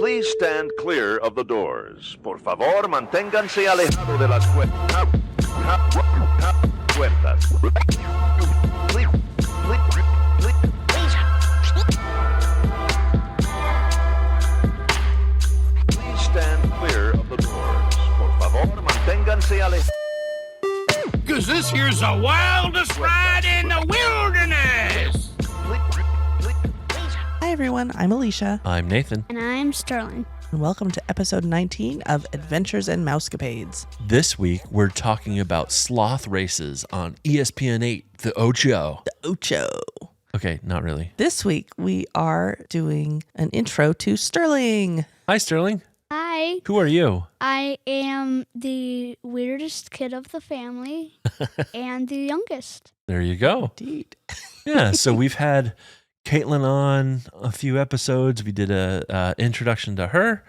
Please stand clear of the doors. Por favor, manténganse alejado de las puertas. Please stand clear of the doors. Por favor, manténganse alejados. Because this here's the wildest ride in the wilderness. Hi everyone, I'm Alicia, I'm Nathan. And I'm Sterling. and welcome to episode 19 of Adventures in Mousecapades. This week, we're talking about sloth races on ESPN 8, the Ocho. The Ocho. Okay, not really. This week we are doing an intro to Sterling. Hi, Sterling. Hi, Who are you? I am the weirdest kid of the family and the youngest. There you go. Indeed. Yeah, so we've had Caitlin on a few episodes. We did a introduction to her,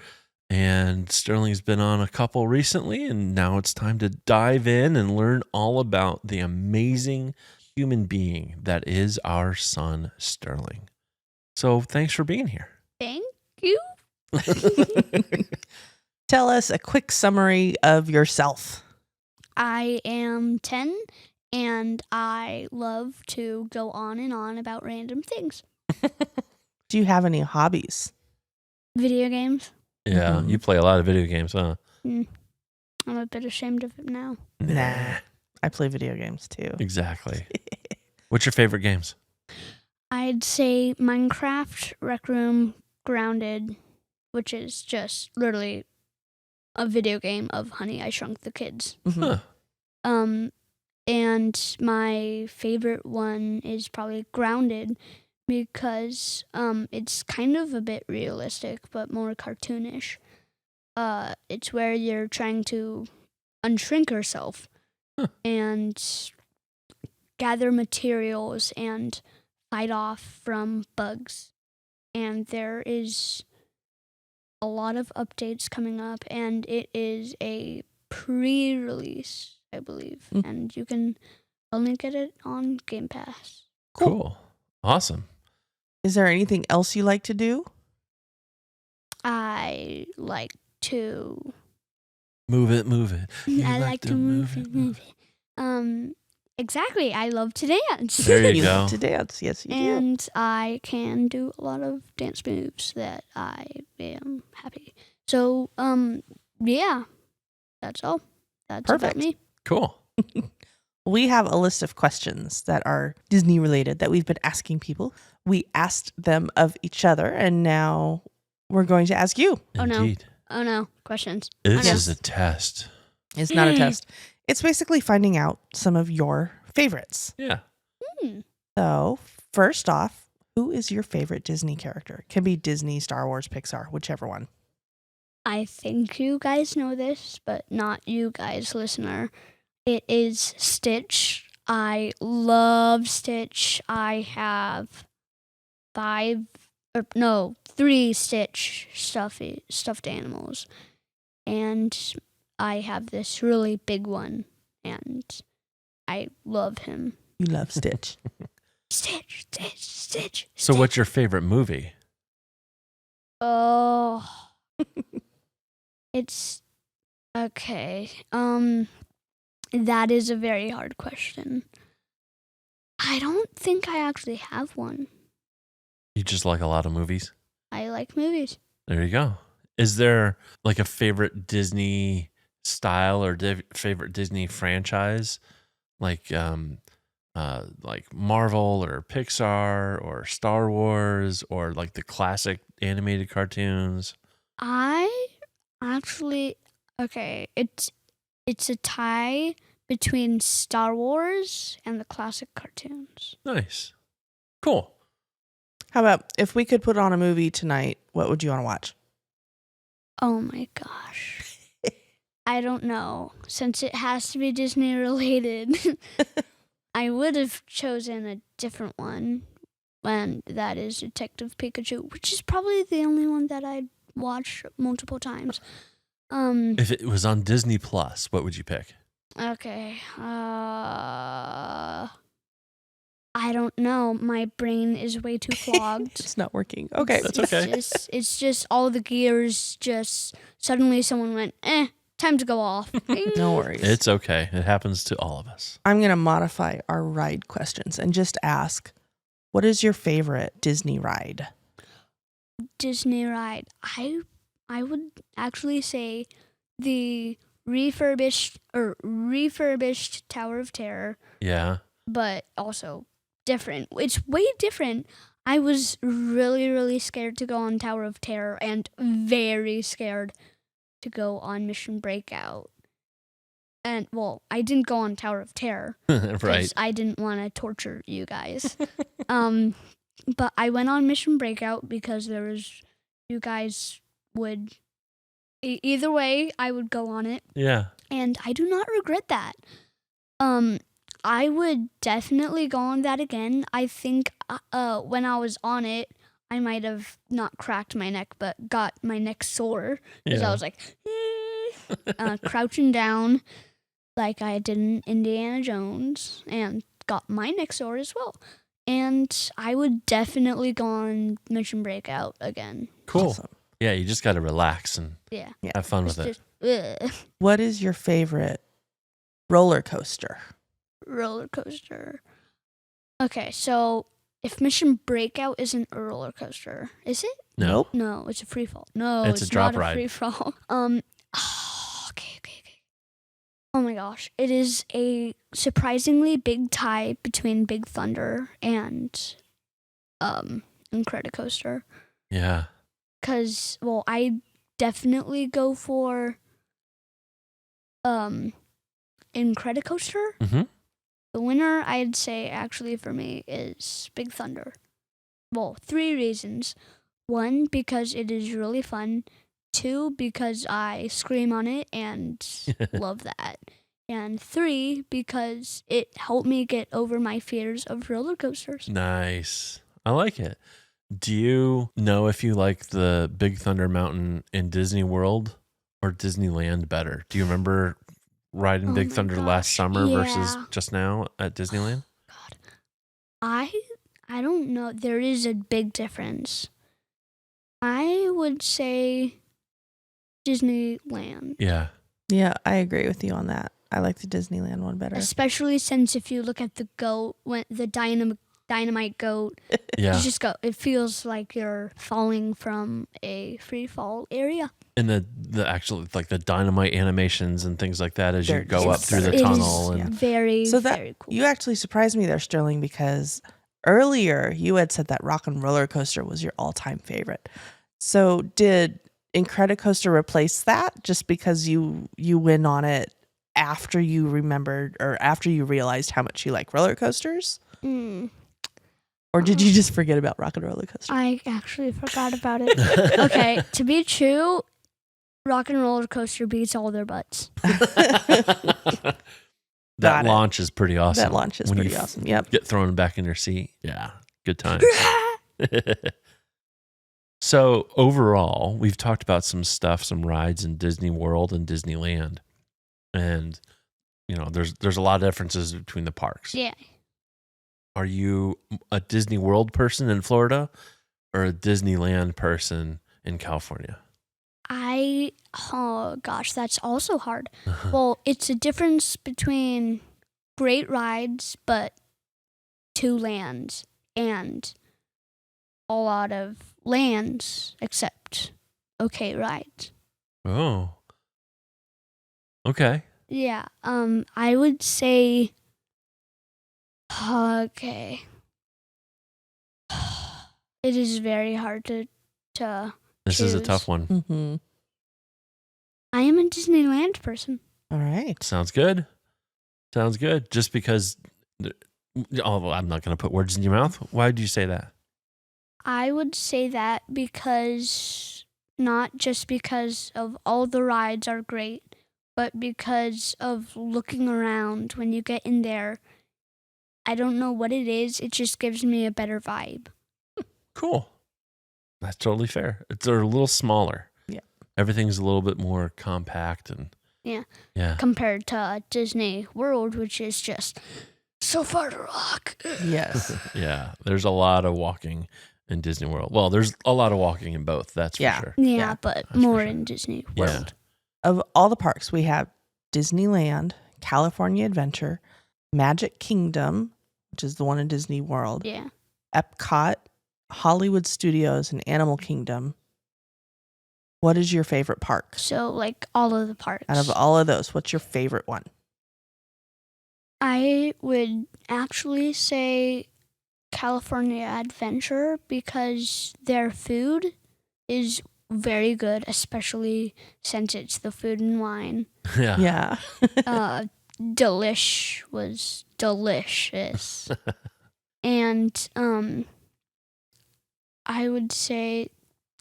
and Sterling's been on a couple recently, and now it's time to dive in and learn all about the amazing human being that is our son, Sterling. So thanks for being here. Thank you. Tell us a quick summary of yourself. I am 10 and I love to go on and on about random things. Do you have any hobbies? Video games. Yeah, Mhm. you play a lot of video games, huh? I'm a bit ashamed of it now. Nah. I play video games too. Exactly. What's your favorite games? I'd say Minecraft, Rec Room, Grounded, which is just literally a video game of Honey, I Shrunk the Kids. Mhm. Huh. And my favorite one is probably Grounded because it's kind of a bit realistic but more cartoonish. It's where you're trying to unshrink yourself Huh. and gather materials and fight off from bugs. And there is a lot of updates coming up, and it is a pre-release, I believe, Mm. and you can only get it on Game Pass. Cool. Awesome. Is there anything else you like to do? I like to. Move it, move it. You I like to move it. Exactly. I love to dance. There you go. love to dance. Yes, you do. And I can do a lot of dance moves that I am happy. So, yeah, that's all. That's Perfect. about me. Cool. We have a list of questions that are Disney related that we've been asking people. We asked them of each other, and now we're going to ask you. Oh, no. Indeed. Oh no, questions. This know. is a test. It's not a test. It's basically finding out some of your favorites. Yeah. So, first off, who is your favorite Disney character? It can be Disney, Star Wars, Pixar, whichever one. I think you guys know this, but not you guys, listener. It is Stitch. I love Stitch. I have 3 Stitch stuffed animals. And I have this really big one, and I love him. You love Stitch. Stitch, Stitch, Stitch. So what's your favorite movie? Oh, it's okay. That is a very hard question. I don't think I actually have one. You just like a lot of movies? I like movies. There you go. Is there like a favorite Disney style or favorite Disney franchise? Like Marvel or Pixar or Star Wars or like the classic animated cartoons? I actually it's a tie between Star Wars and the classic cartoons. Nice. Cool. How about if we could put on a movie tonight, what would you want to watch? Oh my gosh. I don't know. Since it has to be Disney related, I would have chosen a different one, and that is Detective Pikachu, which is probably the only one that I'd watch multiple times. If it was on Disney Plus, what would you pick? Okay. I don't know. My brain is way too clogged. It's not working. Okay. That's okay. It's just all the gears just suddenly someone went, time to go off. Bing. No worries. It's okay. It happens to all of us. I'm going to modify our ride questions and just ask, what is your favorite Disney ride? Disney ride. I would actually say the refurbished Tower of Terror, Yeah. but also different. It's way different. I was really, really scared to go on Tower of Terror and very scared to go on Mission Breakout. And, well, I didn't go on Tower of Terror. Right. Because I didn't want to torture you guys. But I went on Mission Breakout because you guys would, either way, I would go on it. Yeah. And I do not regret that. I would definitely go on that again. I think when I was on it, I might have not cracked my neck, but got my neck sore because I was like crouching down like I did in Indiana Jones and got my neck sore as well. And I would definitely go on Mission Breakout again. Cool. Awesome. Yeah, you just got to relax and Yeah. have fun with It's it. just, What is your favorite roller coaster? roller coaster. Okay, so if Mission Breakout isn't a roller coaster, is it? No. No, it's a free fall. No, It's it's, a drop not ride. a free fall. Okay. Oh my gosh, it is a surprisingly big tie between Big Thunder and Incredicoaster. Yeah. Cause I definitely go for Incredicoaster. Mm-hmm. The winner, I'd say, actually for me is Big Thunder. Well, 3 reasons. 1, because it is really fun. 2, because I scream on it and love that. And 3, because it helped me get over my fears of roller coasters. Nice. I like it. Do you know if you like the Big Thunder Mountain in Disney World or Disneyland better? Do you remember riding Oh Big my Thunder last gosh, summer versus yeah. just now at Disneyland? God, I don't know. There is a big difference. I would say Disneyland. Yeah. Yeah, I agree with you on that. I like the Disneyland one better. Especially since if you look at the goat, when the dynamite goat, Yeah. you just go. It feels like you're falling from a free fall area. And the actual, like the dynamite animations and things like that as you They're go up just through the better. tunnel. It is And very, So that very cool. you actually surprised me there, Sterling, because earlier you had said that Rock and Roller Coaster was your all-time favorite. So did Incredicoaster replace that just because you went on it after you remembered or after you realized how much you like roller coasters? Mm, Or did you just forget about Rock and Roller Coaster? I actually forgot about it. Okay, to be true, Rock and Roller Coaster beats all their butts. Got that it. launch is pretty awesome. That launch is When pretty you awesome. Yep. Get thrown back in your seat. Yeah. Good time. So overall, we've talked about some stuff, some rides in Disney World and Disneyland. And, you know, there's a lot of differences between the parks. Yeah. Are you a Disney World person in Florida or a Disneyland person in California? Oh gosh, that's also hard. Well, it's a difference between great rides, but 2 lands, and a lot of lands except okay rides. Oh. Okay. Yeah. I would say. Okay. It is very hard to. This is a Choose. tough one. Mm-hmm. I am a Disneyland person. All right. Sounds good. Sounds good. Just because. Oh, well, I'm not going to put words in your mouth. Why did you say that? I would say that because not just because of all the rides are great, but because of looking around when you get in there. I don't know what it is. It just gives me a better vibe. Cool. That's totally fair. They're a little smaller. Yeah. Everything's a little bit more compact and Yeah. Yeah. Compared to Disney World, which is just so far to rock. Yes. Yeah, there's a lot of walking in Disney World. Well, there's a lot of walking in both. That's Yeah. for sure. Yeah, Yeah, but that's for more sure. in Disney Yeah. World. Of all the parks, we have Disneyland, California Adventure, Magic Kingdom, which is the one in Disney World, Yeah. Epcot, Hollywood Studios, and Animal Kingdom. What is your favorite park? So like all of the parks. Out of all of those, what's your favorite one? I would actually say California Adventure because their food is very good, especially since it's the food and wine. Yeah. Yeah. Delish was delicious. And I would say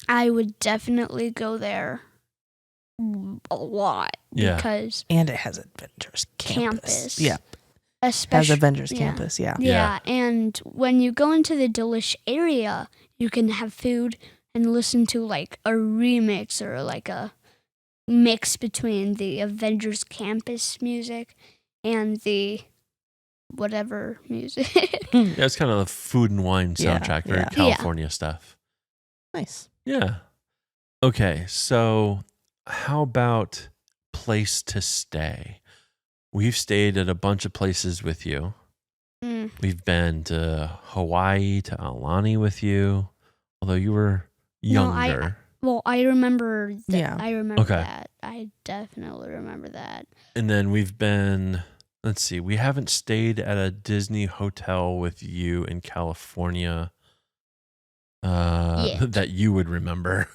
I would definitely go there a lot Yeah. because And it has Avengers Campus. Campus. Yeah. Has especially Avengers yeah. Campus. Yeah. Yeah, and when you go into the Delish area, you can have food and listen to like a remix or like a mix between the Avengers Campus music and the whatever music. Yeah, it's kind of the food and wine Yeah, soundtrack, very yeah. California stuff. Nice. Yeah. Okay, so how about place to stay? We've stayed at a bunch of places with you. Mm. We've been to Hawaii, to Aulani with you, although you were No, I- younger. Well, I remember that. Yeah. I remember Okay. that. I definitely remember that. And then we've been, let's see, we haven't stayed at a Disney hotel with you in California Yet. that you would remember.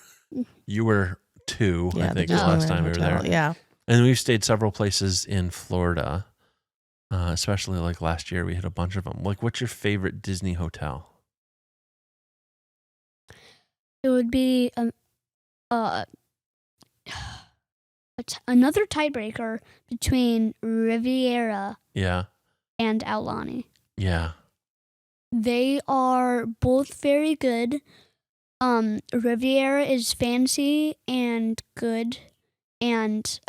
You were 2, Yeah. I think, the the last Disneyland time we were Hotel. there. Yeah. And we've stayed several places in Florida, especially like last year. We hit a bunch of them. Like, what's your favorite Disney hotel? It would be another tiebreaker between Riviera Yeah. and Aulani. Yeah. They are both very good. Riviera is fancy and good, and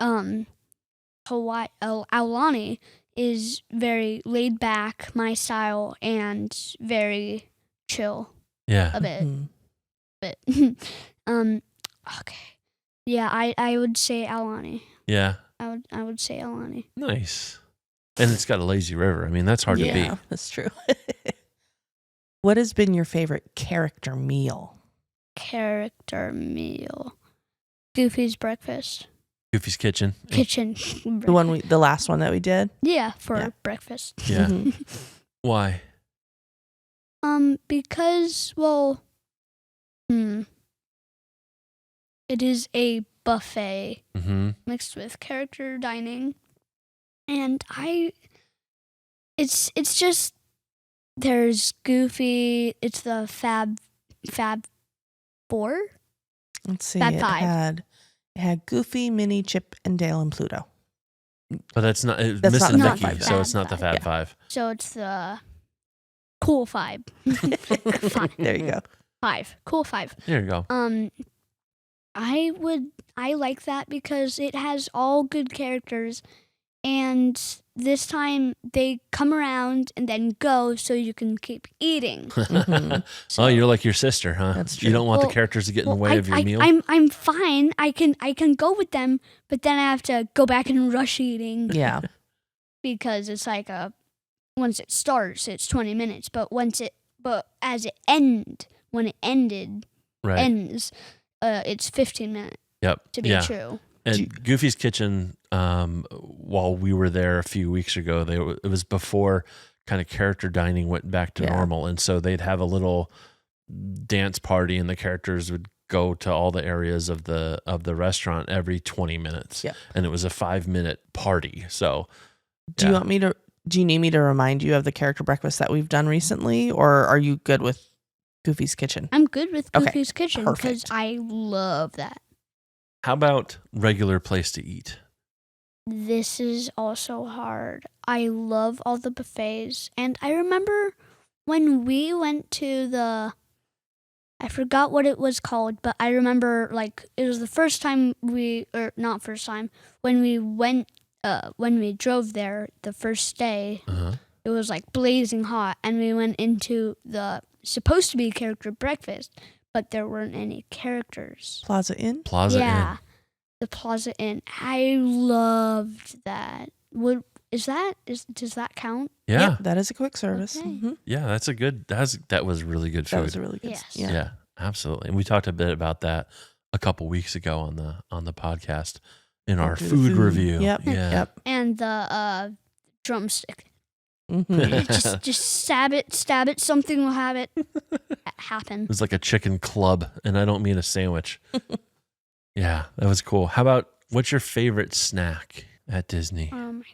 Aulani is very laid back, my style, and very chill Yeah. a bit. Mhm. But okay, yeah, I would say Aulani. Yeah. I would say Aulani. Nice. And it's got a lazy river. I mean, that's hard to Yeah, beat. that's true. What has been your favorite character meal? Character meal. Goofy's breakfast. Goofy's Kitchen. Kitchen. The last one that we did? Yeah, for Yeah. breakfast. Yeah. Mhm. Why? Because it is a buffet Mm-hmm. mixed with character dining, and it's just there's Goofy. It's the Fab Four. Let's see. Fab It Five. had Goofy, Minnie, Chip, and Dale, and Pluto. But that's not, it's That's missing not Mickey, the so Fab it's not the Five. Fab Five. So it's the Cool Five. There you go. Cool Five. There you go. I like that because it has all good characters, and this time they come around and then go so you can keep eating. Mhm. So, Oh, you're like your sister, huh? That's You true. don't want Well- the characters to get in the way I, of your I, meal? I'm fine. I can go with them, but then I have to go back and rush eating Yeah. because it's like once it starts, it's 20 minutes, but when it ends, it's 15 minutes Yep. to be yeah. true. And Goofy's Kitchen, while we were there a few weeks ago, it was before kind of character dining went back to Yeah. normal, and so they'd have a little dance party, and the characters would go to all the areas of the restaurant every 20 minutes, Yep. and it was a 5-minute party. So, Do you need me to remind you of the character breakfast that we've done recently, or are you good with Goofy's Kitchen? I'm good with Okay, Goofy's Kitchen because perfect. I love that. how about regular place to eat? This is also hard. I love all the buffets. And I remember when we went to I forgot what it was called, but I remember like it was the first time not first time, when we went, when we drove there the first day, Uh-huh. it was like blazing hot, and we went into the supposed to be character breakfast, but there weren't any characters. Plaza Inn. Plaza yeah, Inn. the Plaza Inn. I loved that. Does that count? Yeah. Yep, that is a quick service. Okay. Mhm. Yeah, that was really good food. That was a really good. Yes. Yeah. Yeah, absolutely. And we talked a bit about that a couple weeks ago on the podcast in our Do the food review. Yep. Yeah. Yep. And the drumstick. Mhm. just stab it. Something will have it happen. It was like a chicken club, and I don't mean a sandwich. Yeah, that was cool. How about what's your favorite snack at Disney? Oh my god.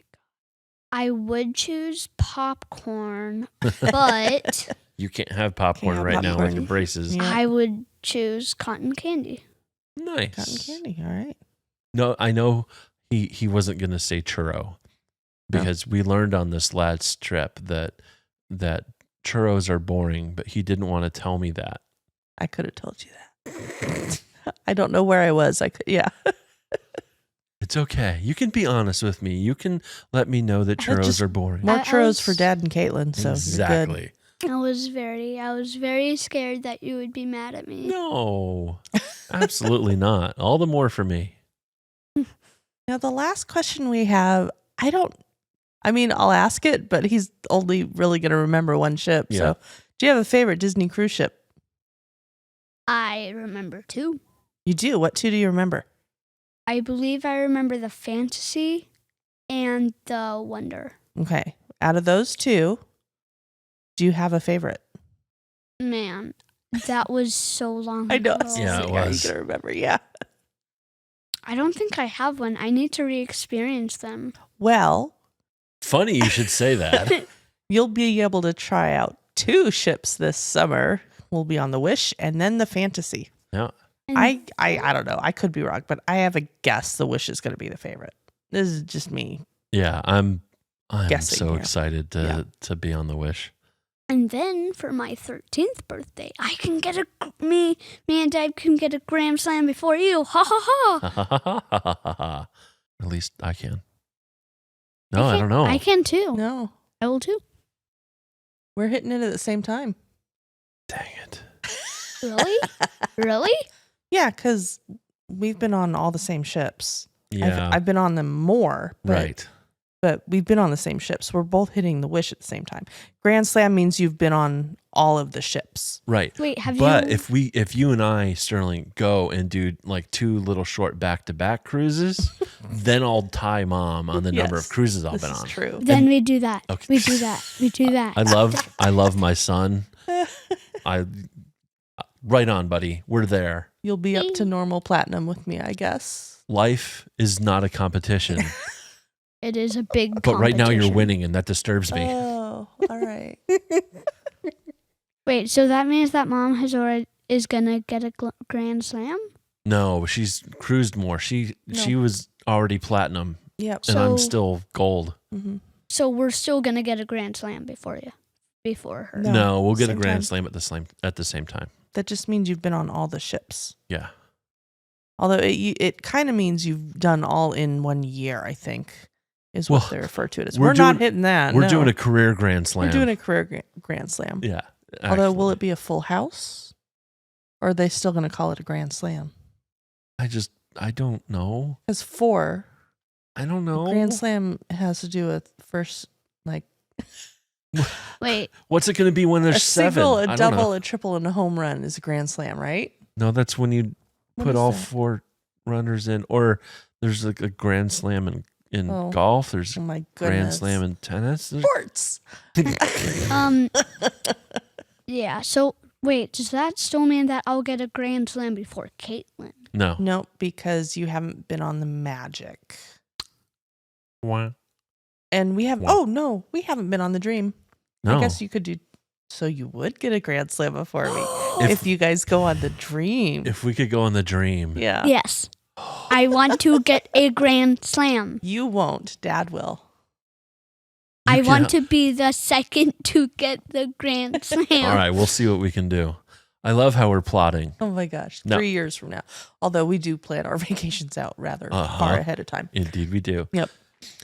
I would choose popcorn, but You can't have popcorn Can't have right now with popcorn. your braces. Yeah. I would choose cotton candy. Nice. Cotton candy. All right. No, I know he wasn't going to say churro because we learned on this last trip that churros are boring, but he didn't want to tell me that. I could have told you that. I don't know where I was. Yeah. It's okay. You can be honest with me. You can let me know that I churros just- are boring. More I churros was- for Dad and Caitlin. So Exactly. I was very scared that you would be mad at me. No, absolutely not. All the more for me. Now the last question we have, I'll ask it, but he's only really going to remember one ship. Yeah. So, do you have a favorite Disney cruise ship? I remember two. You do. What two do you remember? I believe I remember the Fantasy and the Wonder. Okay. Out of those two, do you have a favorite? Man, that was so long I know. ago. Yeah, it was. You going to remember. Yeah. I don't think I have one. I need to re-experience them. Well, Funny you should say that. you'll be able to try out two ships this summer. We'll be on the Wish and then the Fantasy. Yeah. And I don't know. I could be wrong, but I have a guess the Wish is going to be the favorite. This is just me. Yeah, I'm Guessing so here. excited to be on the Wish. And then for my 13th birthday, I can get me and Dad can get a Grand Slam before you. Ha ha ha. At least I can. No, I don't know. I can too. No, I will too. we're hitting it at the same time. Dang it. Really? Really? Yeah, because we've been on all the same ships. Yeah. I've been on them more, right. but we've been on the same ships. We're both hitting the Wish at the same time. Grand Slam means you've been on all of the ships. Right. Wait, have But you? if you and I, Sterling, go and do like two little short back-to-back cruises, then I'll tie Mom on the number of Yes, cruises I've This been is on. true. Then we do that. Okay. We do that. We do that. I love my son. Right on, buddy. We're there. You'll be up to normal platinum with me, I guess. Life is not a competition, It is a big. but right now you're competition. winning, and that disturbs me. Oh, all right. Wait, so that means that Mom is gonna get a Grand Slam? No, she's cruised more. She was already platinum, Yep. and I'm So- still gold. Mm-hmm. So we're still gonna get a Grand Slam before her. No, No, we'll get a same Grand time. Slam at the same time. That just means you've been on all the ships. Yeah. Although it kind of means you've done all in 1 year, I think, is what Well, they refer to it as. we're We're not doing- hitting that. We're no. doing a career Grand Slam. We're doing a career Grand Slam. Yeah. Although, will actually. it be a full house? Or are they still going to call it a Grand Slam? I don't know. Because 4, I don't know. Grand Slam has to do with first, like, Wait, What's it going to be when there's a 7? single, I a don't double, know. a triple, and a home run is a Grand Slam, right? No, that's when you What put is all that? 4 runners in. Or there's like a Grand Slam in Oh. golf. There's Oh my goodness. Grand Slam in tennis. There's- Sports. yeah. So wait, does that still mean that I'll get a Grand Slam before Caitlin? No. Nope, because you haven't been on the Magic. Wah. And we have, Wow. oh no, we haven't been on the Dream. No. I guess you could do, so you would get a Grand Slam before me. If- if you guys go on the Dream. If we could go on the Dream. Yeah. Yes. I want to get a Grand Slam. You won't. Dad will. I can- want to be the second to get the Grand Slam. All right, we'll see what we can do. I love how we're plotting. Oh my gosh. No. 3 years from now. Although we do plan our vacations out rather Uh-huh. far ahead of time. Indeed, we do. Yep.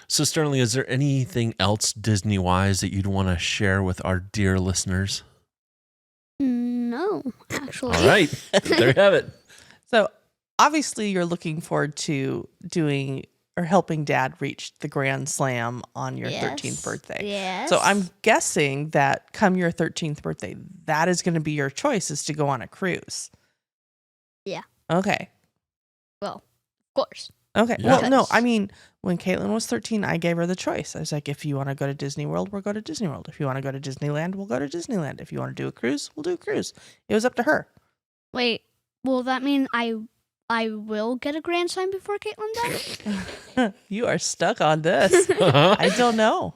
So, Sterling, is there anything else Disney-wise that you'd want to share with our dear listeners? No, actually. All right. There you have it. So obviously you're looking forward to doing or helping Dad reach the Grand Slam on your 13th birthday. Yes. So I'm guessing that come your 13th birthday, that is going to be your choice, is to go on a cruise. Yeah. Okay. Well, of course. Okay. Yeah. Well, no, I mean, when Caitlin was 13, I gave her the choice. I was like, if you want to go to Disney World, we'll go to Disney World. If you want to go to Disneyland, we'll go to Disneyland. If you want to do a cruise, we'll do a cruise. It was up to her. Wait, will that mean I will get a Grand Slam before Caitlin does? You are stuck on this. I don't know.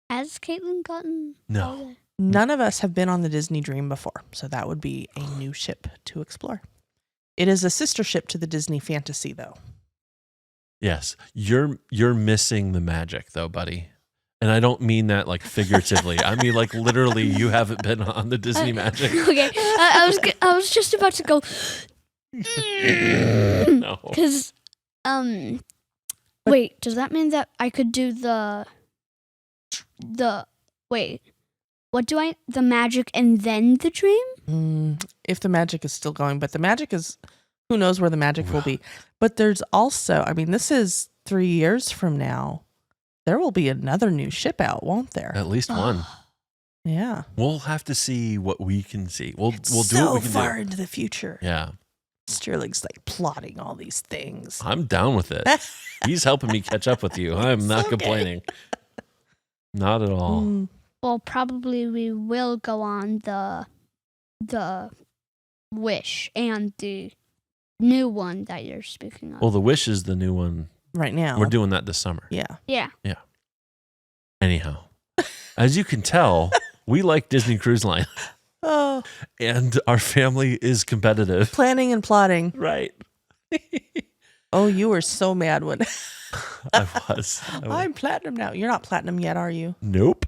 Has Caitlin gotten No. all the- None of us have been on the Disney Dream before, so that would be a new ship to explore. It is a sister ship to the Disney Fantasy, though. Yes. You're missing the magic, though, buddy. And I don't mean that like figuratively. I mean like literally you haven't been on the Disney magic. Okay, I was just about to go No. because wait, does that mean that I could do the wait? What do the magic and then the dream? If the magic is still going, but the magic is, who knows where the magic will be. But there's also, I mean, this is 3 years from now. There will be another new ship out, won't there? At least one. Yeah. We'll have to see what we can see. We'll do so what we can far do. into the future. Yeah. Sterling's like plotting all these things. I'm down with it. He's helping me catch up with you. I'm not okay. complaining. Not at all. Mm, Well, probably we will go on the Wish and the new one that you're speaking of. Well, the Wish is the new one. right now. We're doing that this summer. Yeah. Yeah. Anyhow, as you can tell, we like Disney Cruise Line Oh, and our family is competitive. planning and plotting. Right. Oh, you were so mad when I was. I'm platinum now. You're not platinum yet, are you? Nope.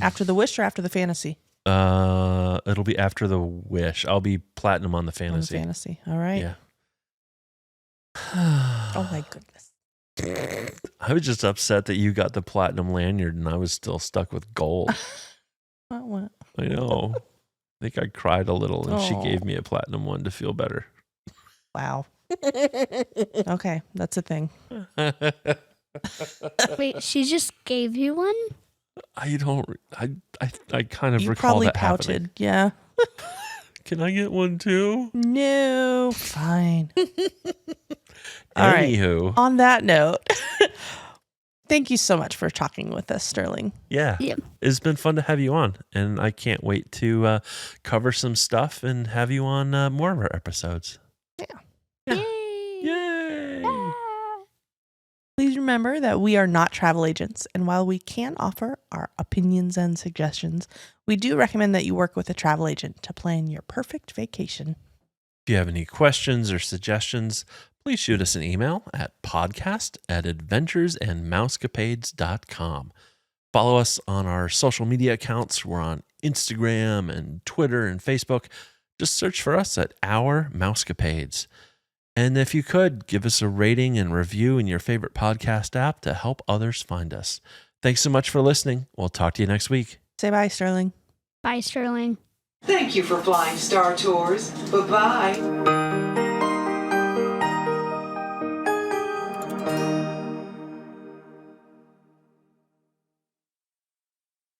After the Wish or after the Fantasy? It'll be after the Wish. I'll be platinum on the On the Fantasy. Fantasy. All right. Yeah. Oh my goodness. I was just upset that you got the platinum lanyard and I was still stuck with gold. What? I know. I think I cried a little and she Aw. gave me a platinum one to feel better. Wow. Okay, that's a thing. Wait, she just gave you one? I kind of You recall probably that pouted. happening. Yeah. Can I get one too? No. Fine. All right. Anywho, On that note, thank you so much for talking with us, Sterling. yeah. Yep. It's been fun to have you on, and I can't wait to cover some stuff and have you on more of our episodes. Yeah. Yay! Yay! Ah. Please remember that we are not travel agents, and while we can offer our opinions and suggestions, we do recommend that you work with a travel agent to plan your perfect vacation. If you have any questions or suggestions, please shoot us an email at podcast@adventuresandmousecapades.com. Follow us on our social media accounts. We're on Instagram and Twitter and Facebook. Just search for us at Our Mousecapades. And if you could, give us a rating and review in your favorite podcast app to help others find us. Thanks so much for listening. We'll talk to you next week. Say bye, Sterling. Bye, Sterling. Thank you for flying Star Tours. Bye-bye.